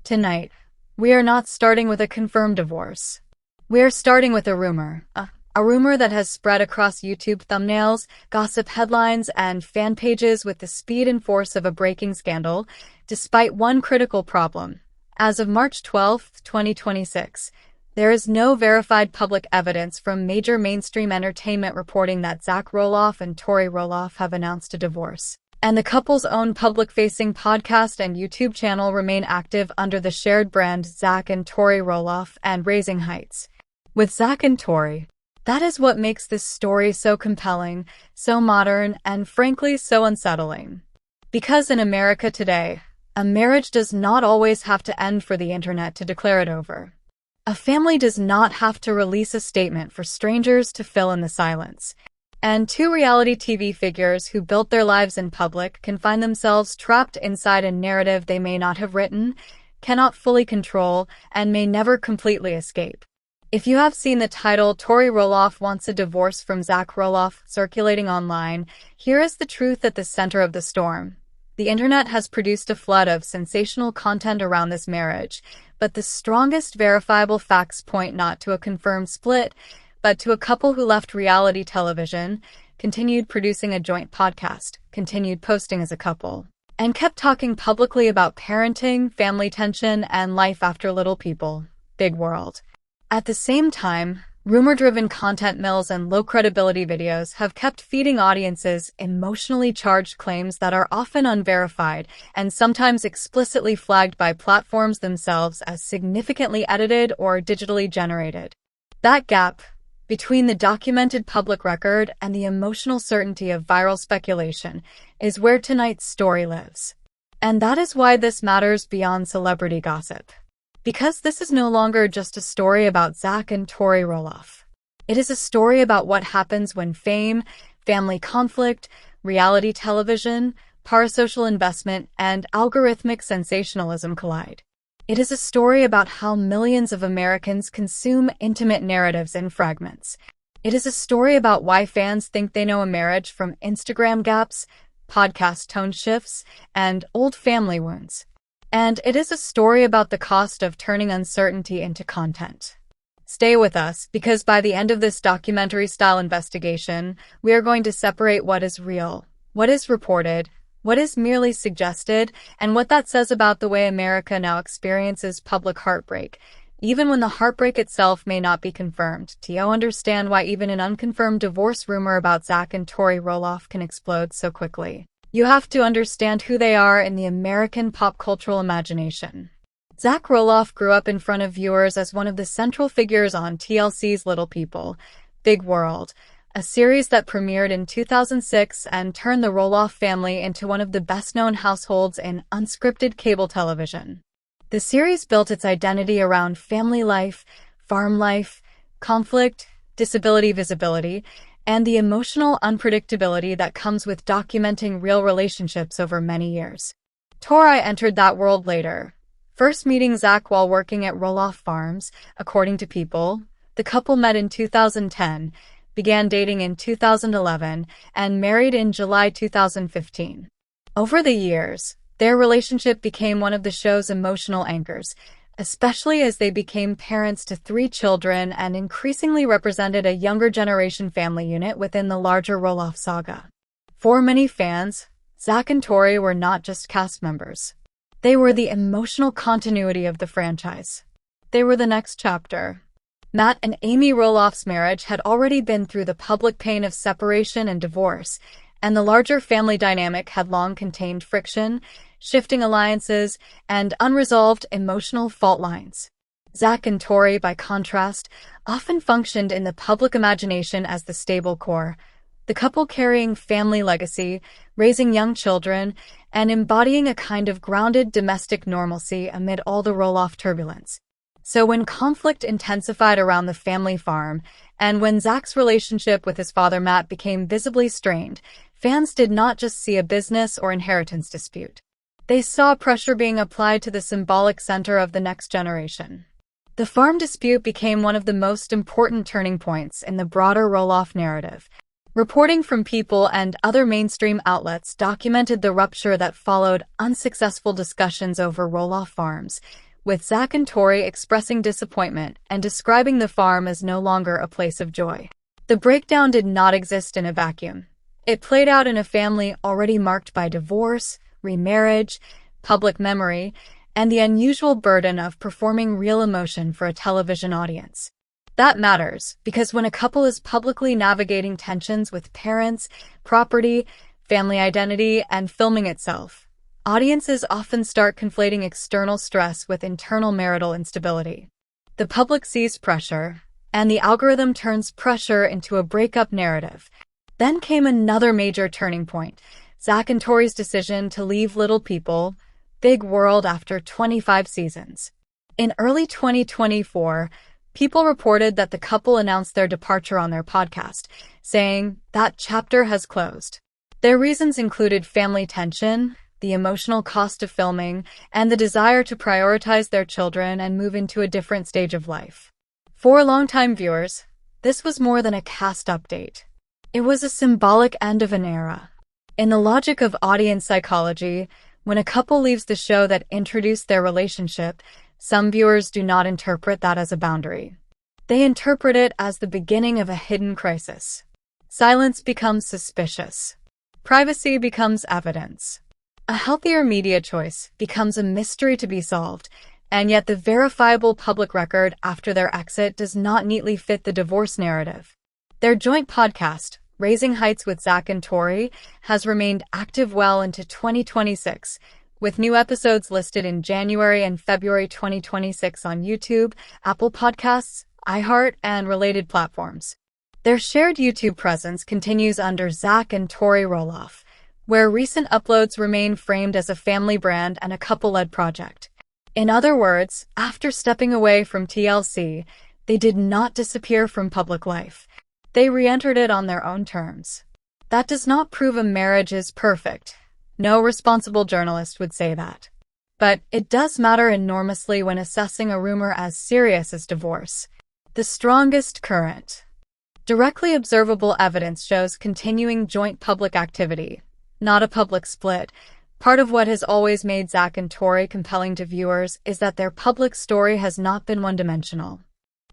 Tonight, we are not starting with a confirmed divorce. We are starting with a rumor. A rumor that has spread across YouTube thumbnails, gossip headlines, and fan pages with the speed and force of a breaking scandal, despite one critical problem. As of March 12, 2026, there is no verified public evidence from major mainstream entertainment reporting that Zach Roloff and Tori Roloff have announced a divorce. And the couple's own public-facing podcast and YouTube channel remain active under the shared brand Zach and Tori Roloff and Raising Heights. With Zach and Tori, that is what makes this story so compelling, so modern, and frankly so unsettling. Because in America today, a marriage does not always have to end for the internet to declare it over. A family does not have to release a statement for strangers to fill in the silence. And two reality TV figures who built their lives in public can find themselves trapped inside a narrative they may not have written, cannot fully control, and may never completely escape. If you have seen the title "Tori Roloff Wants a Divorce from Zach Roloff" circulating online, here is the truth at the center of the storm. The internet has produced a flood of sensational content around this marriage, but the strongest verifiable facts point not to a confirmed split, but to a couple who left reality television, continued producing a joint podcast, continued posting as a couple, and kept talking publicly about parenting, family tension, and life after little people. Big world. At the same time, rumor-driven content mills and low-credibility videos have kept feeding audiences emotionally charged claims that are often unverified and sometimes explicitly flagged by platforms themselves as significantly edited or digitally generated. That gap between the documented public record and the emotional certainty of viral speculation is where tonight's story lives. And that is why this matters beyond celebrity gossip. Because this is no longer just a story about Zach and Tori Roloff. It is a story about what happens when fame, family conflict, reality television, parasocial investment, and algorithmic sensationalism collide. It is a story about how millions of Americans consume intimate narratives in fragments. It is a story about why fans think they know a marriage from Instagram gaps, podcast tone shifts, and old family wounds. And it is a story about the cost of turning uncertainty into content. Stay with us, because by the end of this documentary-style investigation, we are going to separate what is real, what is reported, what is merely suggested, and what that says about the way America now experiences public heartbreak, even when the heartbreak itself may not be confirmed. To understand why even an unconfirmed divorce rumor about Zach and Tori Roloff can explode so quickly, you have to understand who they are in the American pop cultural imagination. Zach Roloff grew up in front of viewers as one of the central figures on TLC's Little People, Big World, a series that premiered in 2006 and turned the Roloff family into one of the best-known households in unscripted cable television. The series built its identity around family life, farm life, conflict, disability visibility, and the emotional unpredictability that comes with documenting real relationships over many years. Tori entered that world later, first meeting Zach while working at Roloff Farms. According to People, the couple met in 2010, began dating in 2011, and married in July 2015. Over the years, their relationship became one of the show's emotional anchors, especially as they became parents to 3 children and increasingly represented a younger generation family unit within the larger Roloff saga. For many fans, Zach and Tori were not just cast members. They were the emotional continuity of the franchise. They were the next chapter. Matt and Amy Roloff's marriage had already been through the public pain of separation and divorce, and the larger family dynamic had long contained friction, shifting alliances, and unresolved emotional fault lines. Zach and Tori, by contrast, often functioned in the public imagination as the stable core, the couple carrying family legacy, raising young children, and embodying a kind of grounded domestic normalcy amid all the Roloff turbulence. So when conflict intensified around the family farm, and when Zach's relationship with his father Matt became visibly strained, fans did not just see a business or inheritance dispute. They saw pressure being applied to the symbolic center of the next generation. The farm dispute became one of the most important turning points in the broader Roloff narrative. Reporting from People and other mainstream outlets documented the rupture that followed unsuccessful discussions over Roloff Farms, with Zach and Tori expressing disappointment and describing the farm as no longer a place of joy. The breakdown did not exist in a vacuum. It played out in a family already marked by divorce, remarriage, public memory, and the unusual burden of performing real emotion for a television audience. That matters, because when a couple is publicly navigating tensions with parents, property, family identity, and filming itself, audiences often start conflating external stress with internal marital instability. The public sees pressure, and the algorithm turns pressure into a breakup narrative. Then came another major turning point: Zach and Tori's decision to leave Little People, Big World after 25 seasons. In early 2024, people reported that the couple announced their departure on their podcast, saying that chapter has closed. Their reasons included family tension, the emotional cost of filming, and the desire to prioritize their children and move into a different stage of life. For longtime viewers, this was more than a cast update. It was a symbolic end of an era. In the logic of audience psychology, when a couple leaves the show that introduced their relationship, some viewers do not interpret that as a boundary. They interpret it as the beginning of a hidden crisis. Silence becomes suspicious. Privacy becomes evidence. A healthier media choice becomes a mystery to be solved, and yet the verifiable public record after their exit does not neatly fit the divorce narrative. Their joint podcast, Raising Heights with Zach and Tori, has remained active well into 2026, with new episodes listed in January and February 2026 on YouTube, Apple Podcasts, iHeart, and related platforms. Their shared YouTube presence continues under Zach and Tori Roloff, where recent uploads remain framed as a family brand and a couple-led project. In other words, after stepping away from TLC, they did not disappear from public life. They re-entered it on their own terms. That does not prove a marriage is perfect. No responsible journalist would say that. But it does matter enormously when assessing a rumor as serious as divorce. The strongest current, directly observable evidence shows continuing joint public activity, not a public split. Part of what has always made Zach and Tori compelling to viewers is that their public story has not been one-dimensional.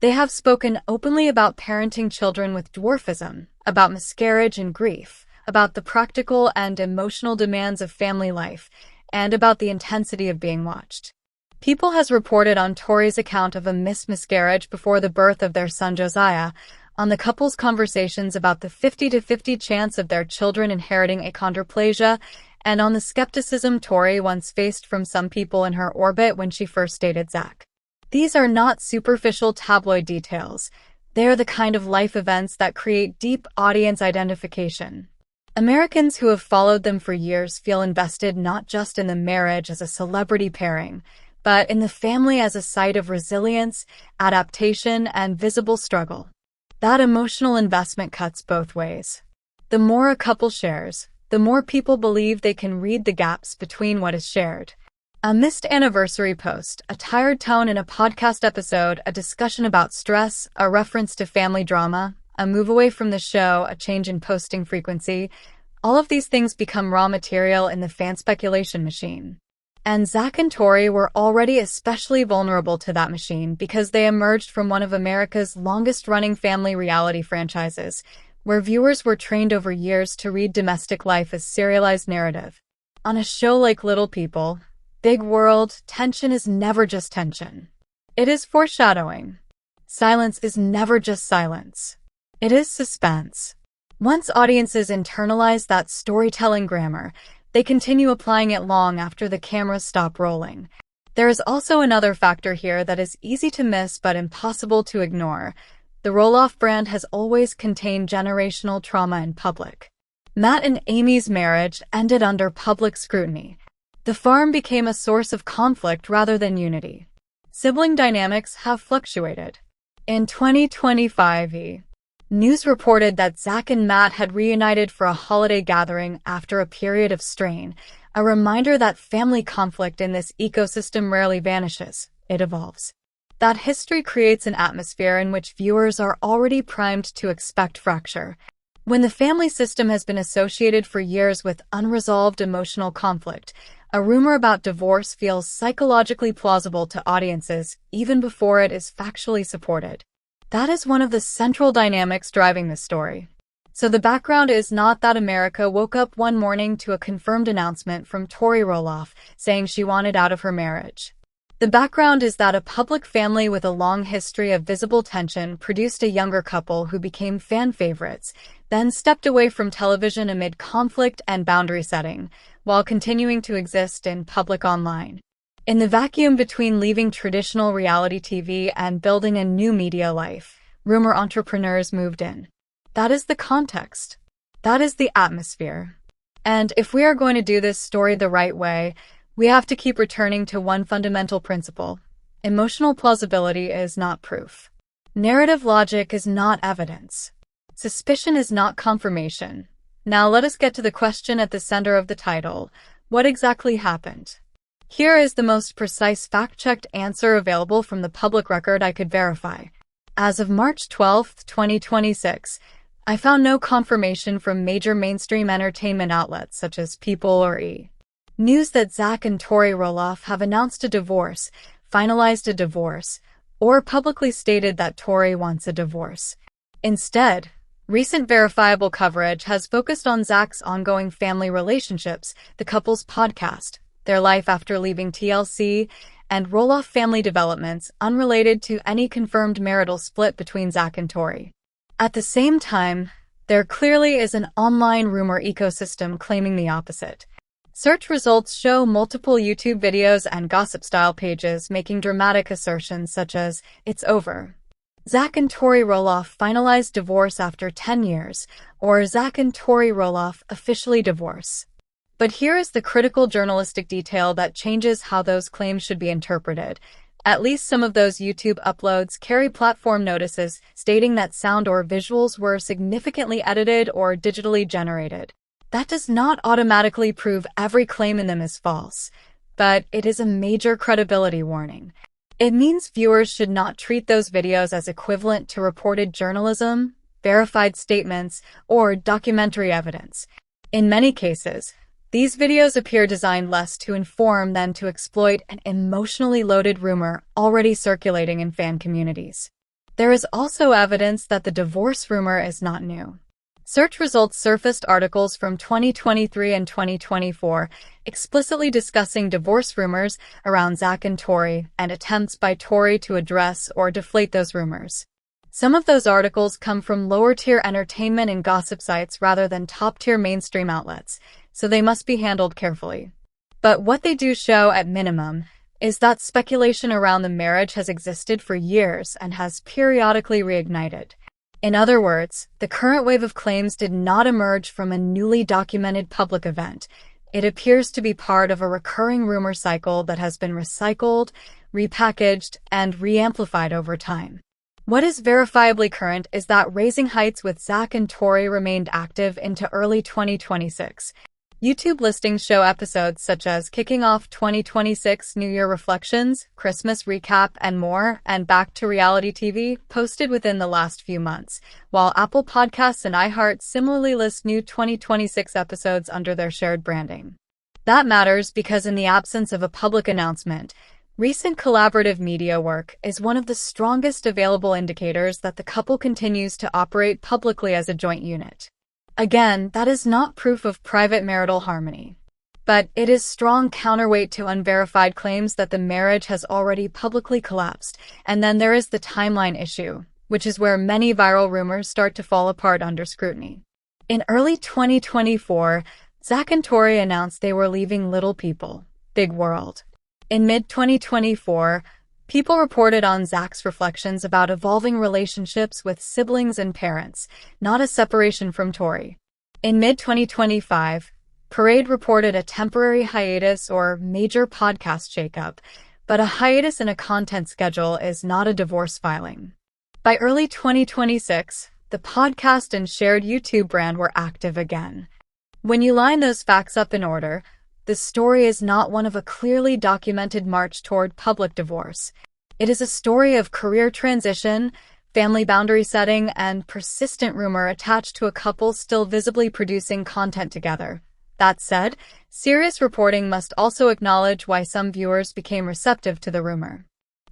They have spoken openly about parenting children with dwarfism, about miscarriage and grief, about the practical and emotional demands of family life, and about the intensity of being watched. People has reported on Tori's account of a missed miscarriage before the birth of their son Josiah, on the couple's conversations about the 50-50 chance of their children inheriting achondroplasia, and on the skepticism Tori once faced from some people in her orbit when she first dated Zach. These are not superficial tabloid details. They are the kind of life events that create deep audience identification. Americans who have followed them for years feel invested not just in the marriage as a celebrity pairing, but in the family as a site of resilience, adaptation, and visible struggle. That emotional investment cuts both ways. The more a couple shares, the more people believe they can read the gaps between what is shared. A missed anniversary post, a tired tone in a podcast episode, a discussion about stress, a reference to family drama, a move away from the show, a change in posting frequency, all of these things become raw material in the fan speculation machine. And Zach and Tori were already especially vulnerable to that machine because they emerged from one of America's longest-running family reality franchises, where viewers were trained over years to read domestic life as serialized narrative. On a show like Little People, Big World, tension is never just tension. It is foreshadowing. Silence is never just silence. It is suspense. Once audiences internalize that storytelling grammar, they continue applying it long after the cameras stop rolling. There is also another factor here that is easy to miss but impossible to ignore. The Roloff brand has always contained generational trauma in public. Matt and Amy's marriage ended under public scrutiny. The farm became a source of conflict rather than unity. Sibling dynamics have fluctuated. In 2025, news reported that Zach and Matt had reunited for a holiday gathering after a period of strain, a reminder that family conflict in this ecosystem rarely vanishes, it evolves. That history creates an atmosphere in which viewers are already primed to expect fracture. When the family system has been associated for years with unresolved emotional conflict, A rumor about divorce feels psychologically plausible to audiences even before it is factually supported. That is one of the central dynamics driving this story. So the background is not that America woke up one morning to a confirmed announcement from Tori Roloff saying she wanted out of her marriage. The background is that a public family with a long history of visible tension produced a younger couple who became fan favorites, then stepped away from television amid conflict and boundary setting, while continuing to exist in public online. In the vacuum between leaving traditional reality TV and building a new media life, rumor entrepreneurs moved in. That is the context. That is the atmosphere. And if we are going to do this story the right way, we have to keep returning to one fundamental principle. Emotional plausibility is not proof. Narrative logic is not evidence. Suspicion is not confirmation. Now let us get to the question at the center of the title. What exactly happened? Here is the most precise fact-checked answer available from the public record I could verify. As of March 12, 2026, I found no confirmation from major mainstream entertainment outlets such as People or E! News that Zach and Tori Roloff have announced a divorce, finalized a divorce, or publicly stated that Tori wants a divorce. Instead, recent verifiable coverage has focused on Zach's ongoing family relationships, the couple's podcast, their life after leaving TLC, and Roloff family developments unrelated to any confirmed marital split between Zach and Tori. At the same time, there clearly is an online rumor ecosystem claiming the opposite. Search results show multiple YouTube videos and gossip-style pages making dramatic assertions such as, "It's over," "Zach and Tori Roloff finalized divorce after 10 years," or "Zach and Tori Roloff officially divorce." But here is the critical journalistic detail that changes how those claims should be interpreted. At least some of those YouTube uploads carry platform notices stating that sound or visuals were significantly edited or digitally generated. That does not automatically prove every claim in them is false, but it is a major credibility warning. It means viewers should not treat those videos as equivalent to reported journalism, verified statements, or documentary evidence. In many cases, these videos appear designed less to inform than to exploit an emotionally loaded rumor already circulating in fan communities. There is also evidence that the divorce rumor is not new. Search results surfaced articles from 2023 and 2024 explicitly discussing divorce rumors around Zach and Tori and attempts by Tori to address or deflate those rumors. Some of those articles come from lower-tier entertainment and gossip sites rather than top-tier mainstream outlets, so they must be handled carefully. But what they do show, at minimum, is that speculation around the marriage has existed for years and has periodically reignited. In other words, the current wave of claims did not emerge from a newly documented public event. It appears to be part of a recurring rumor cycle that has been recycled, repackaged, and re-amplified over time. What is verifiably current is that Raising Heights with Zach and Tori remained active into early 2026. YouTube listings show episodes such as Kicking Off 2026 New Year Reflections, Christmas Recap, and more, and Back to Reality TV, posted within the last few months, while Apple Podcasts and iHeart similarly list new 2026 episodes under their shared branding. That matters because in the absence of a public announcement, recent collaborative media work is one of the strongest available indicators that the couple continues to operate publicly as a joint unit. Again, that is not proof of private marital harmony, but it is strong counterweight to unverified claims that the marriage has already publicly collapsed. And then there is the timeline issue, which is where many viral rumors start to fall apart under scrutiny. In early 2024, Zach and Tori announced they were leaving Little People, Big World. In mid-2024, People reported on Zach's reflections about evolving relationships with siblings and parents, not a separation from Tori. In mid-2025, Parade reported a temporary hiatus or major podcast shakeup, but a hiatus in a content schedule is not a divorce filing. By early 2026, the podcast and shared YouTube brand were active again. When you line those facts up in order, the story is not one of a clearly documented march toward public divorce. It is a story of career transition, family boundary setting, and persistent rumor attached to a couple still visibly producing content together. That said, serious reporting must also acknowledge why some viewers became receptive to the rumor.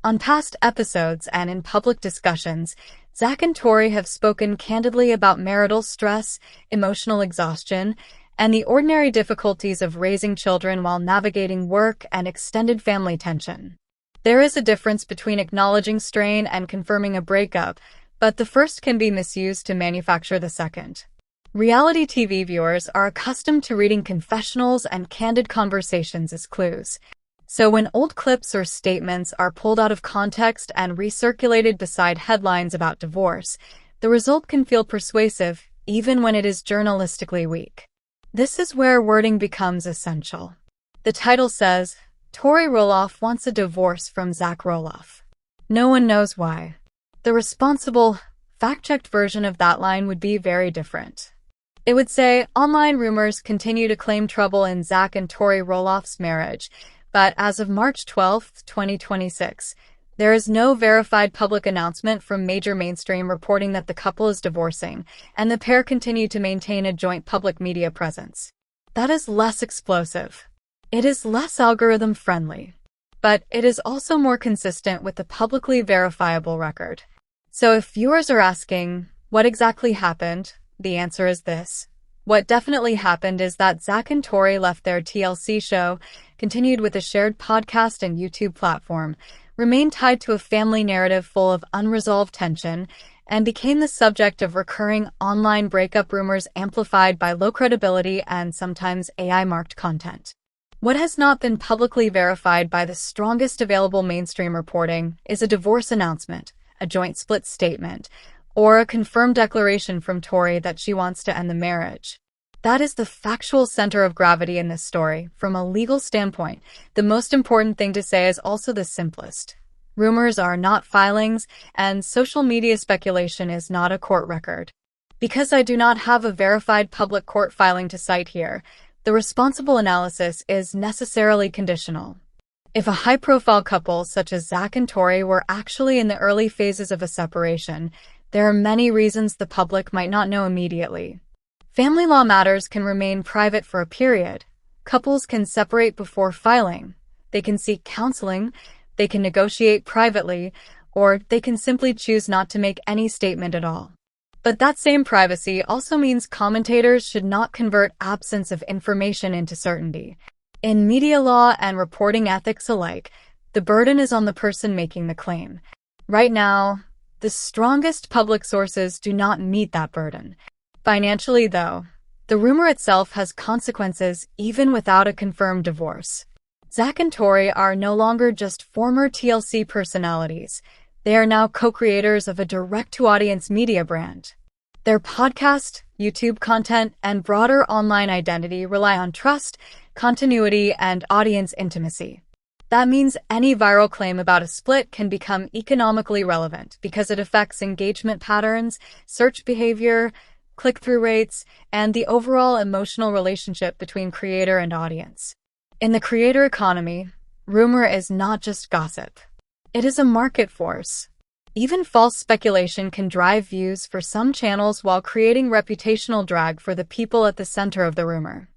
On past episodes and in public discussions, Zach and Tori have spoken candidly about marital stress, emotional exhaustion, and the ordinary difficulties of raising children while navigating work and extended family tension. There is a difference between acknowledging strain and confirming a breakup, but the first can be misused to manufacture the second. Reality TV viewers are accustomed to reading confessionals and candid conversations as clues. So when old clips or statements are pulled out of context and recirculated beside headlines about divorce, the result can feel persuasive, even when it is journalistically weak. This is where wording becomes essential. The title says, Tori Roloff wants a divorce from Zach Roloff. No one knows why. The responsible, fact-checked version of that line would be very different. It would say, online rumors continue to claim trouble in Zach and Tori Roloff's marriage, but as of March 12, 2026, there is no verified public announcement from major mainstream reporting that the couple is divorcing, and the pair continue to maintain a joint public media presence. That is less explosive. It is less algorithm-friendly, but it is also more consistent with the publicly verifiable record. So if viewers are asking, what exactly happened? The answer is this. What definitely happened is that Zach and Tori left their TLC show, continued with a shared podcast and YouTube platform, remained tied to a family narrative full of unresolved tension, and became the subject of recurring online breakup rumors amplified by low credibility and sometimes AI-marked content. What has not been publicly verified by the strongest available mainstream reporting is a divorce announcement, a joint split statement, or a confirmed declaration from Tori that she wants to end the marriage. That is the factual center of gravity in this story. From a legal standpoint, the most important thing to say is also the simplest. Rumors are not filings, and social media speculation is not a court record. Because I do not have a verified public court filing to cite here, the responsible analysis is necessarily conditional. If a high-profile couple such as Zach and Tori were actually in the early phases of a separation, there are many reasons the public might not know immediately. Family law matters can remain private for a period. Couples can separate before filing. They can seek counseling, they can negotiate privately, or they can simply choose not to make any statement at all. But that same privacy also means commentators should not convert absence of information into certainty. In media law and reporting ethics alike, the burden is on the person making the claim. Right now, the strongest public sources do not meet that burden. Financially, though, the rumor itself has consequences even without a confirmed divorce. Zach and Tori are no longer just former TLC personalities. They are now co-creators of a direct-to-audience media brand. Their podcast, YouTube content, and broader online identity rely on trust, continuity, and audience intimacy. That means any viral claim about a split can become economically relevant because it affects engagement patterns, search behavior, click-through rates, and the overall emotional relationship between creator and audience. In the creator economy, rumor is not just gossip. It is a market force. Even false speculation can drive views for some channels while creating reputational drag for the people at the center of the rumor.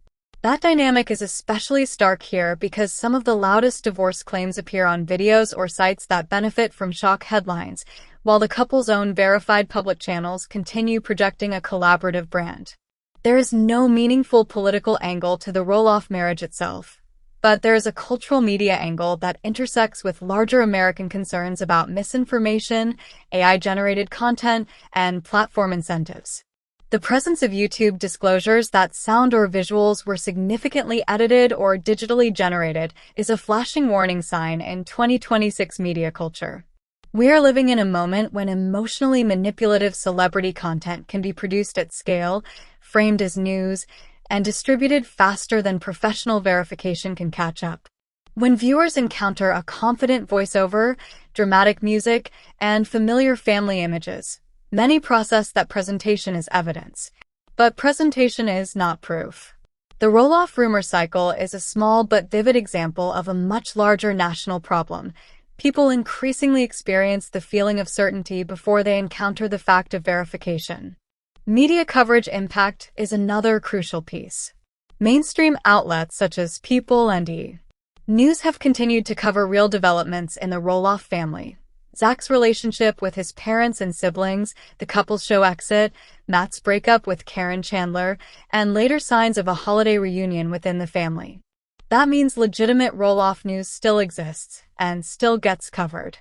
That dynamic is especially stark here because some of the loudest divorce claims appear on videos or sites that benefit from shock headlines, while the couple's own verified public channels continue projecting a collaborative brand. There is no meaningful political angle to the Roloff marriage itself, but there is a cultural media angle that intersects with larger American concerns about misinformation, AI-generated content, and platform incentives. The presence of YouTube disclosures that sound or visuals were significantly edited or digitally generated is a flashing warning sign in 2026 media culture. We are living in a moment when emotionally manipulative celebrity content can be produced at scale, framed as news, and distributed faster than professional verification can catch up. When viewers encounter a confident voiceover, dramatic music, and familiar family images, many process that presentation as evidence. But presentation is not proof. The Roloff rumor cycle is a small but vivid example of a much larger national problem. People increasingly experience the feeling of certainty before they encounter the fact of verification. Media coverage impact is another crucial piece. Mainstream outlets such as People and E! News have continued to cover real developments in the Roloff family. Zach's relationship with his parents and siblings, the couple's show exit, Matt's breakup with Karen Chandler, and later signs of a holiday reunion within the family. That means legitimate Roloff news still exists and still gets covered.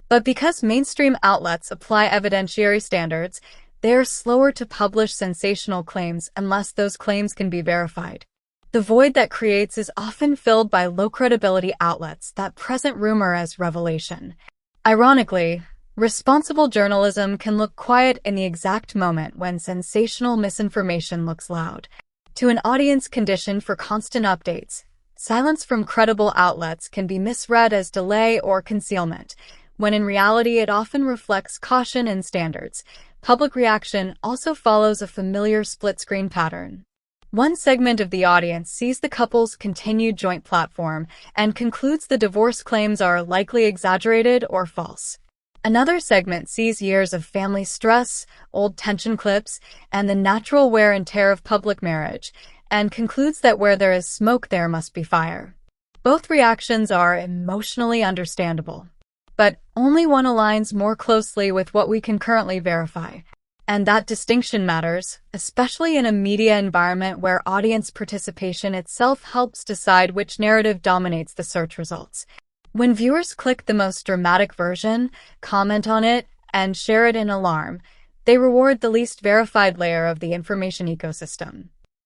But because mainstream outlets apply evidentiary standards, they are slower to publish sensational claims unless those claims can be verified. The void that creates is often filled by low-credibility outlets that present rumor as revelation. Ironically, responsible journalism can look quiet in the exact moment when sensational misinformation looks loud. To an audience conditioned for constant updates, silence from credible outlets can be misread as delay or concealment, when in reality it often reflects caution and standards. Public reaction also follows a familiar split-screen pattern. One segment of the audience sees the couple's continued joint platform and concludes the divorce claims are likely exaggerated or false. Another segment sees years of family stress, old tension clips, and the natural wear and tear of public marriage, and concludes that where there is smoke there must be fire. Both reactions are emotionally understandable, but only one aligns more closely with what we can currently verify. And that distinction matters, especially in a media environment where audience participation itself helps decide which narrative dominates the search results. When viewers click the most dramatic version, comment on it, and share it in alarm, they reward the least verified layer of the information ecosystem.